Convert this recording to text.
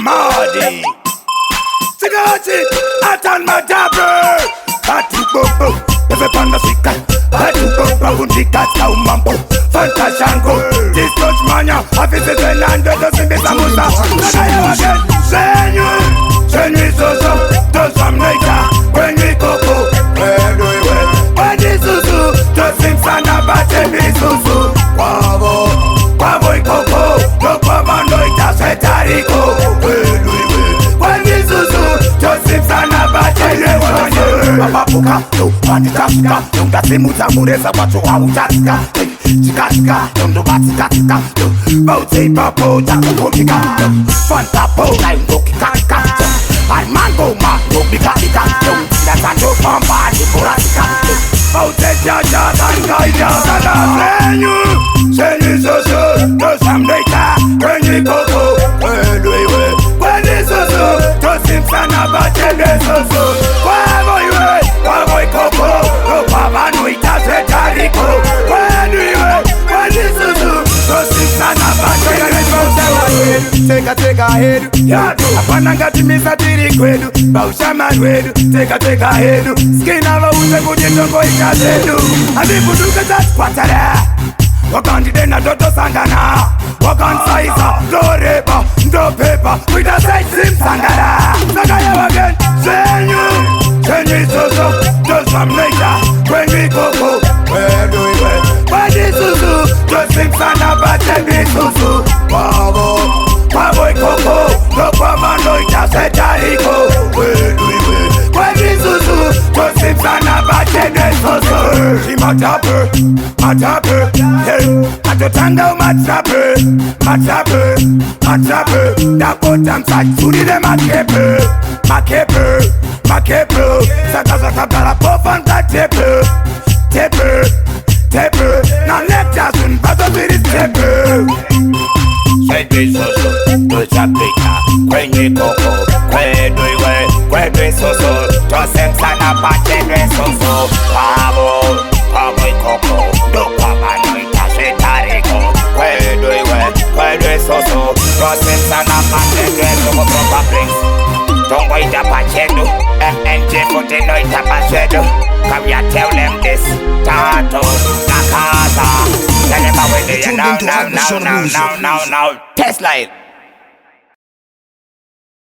Mardi. Sigati, Artan Madabre. Batu Bobo, never pan the sicker. Batu Bobo, Untika, Mambo. Fantashango, this touch mania. I visit the land that doesn't be Samusa. Zvenyo Izvozvo, do some later. When we go, when we went. When this Zuzu, do Simpson about the Zuzu. Quavo Coco, no Pamano, it's a Tarico. When this Zuzu, do Simpson about the Papapuka, no Patica, no Gatimuta Mureza, what you are, Jatka, Chikatka, don't do Batika, Bote Papo, Jacobica, Fanta Po, I look at I mango ma, no bigata, don't that I don't pampa, Nicoratica, Bote Jaja, Tangaja, Zvenyo Izvozvo, do some later, when you go, when is so, do Simpson about the Quavo Coco, no Papa no it has a Tarico. When is Zuzu, do Simpson about the Take a head, yeah, Apanangati Misa Tiriquedu, Baushaman Wedu, take a head, skin of a Uzago Ikazedu, and if you look at that Patara, walk on the dinner, Dotto Sangana, walk on Siza, no repa, no paper, with a side Simpson, Sagaya again, Zvenyo Izvozvo, do some later, when we go, where do we wait? When is Zuzu, do Simpson about the Zuzu, Quavo Coco, no Pamano, it's a Tarico, where do we wait? When is Zuzu, do Simpson about the Zuzu, she Mataper, hey, at the tango Mataper, that bottom side, to the Makepe, Saka para pofan ka tepe, now let us win, but it is tepe. Zvenyo Izvozvo, do chapita, kwenye koko, kwenye soso, to Simpson about the soso, Quavo Coco, do Pamano ita Tarico, kwenye soso, to Simpson about the soso, proper place. Don't wait up a chedo, MNJ for the night up a chedo. Come here, tell them this. Tato, Nakasa. Tell them how they are now. Test line.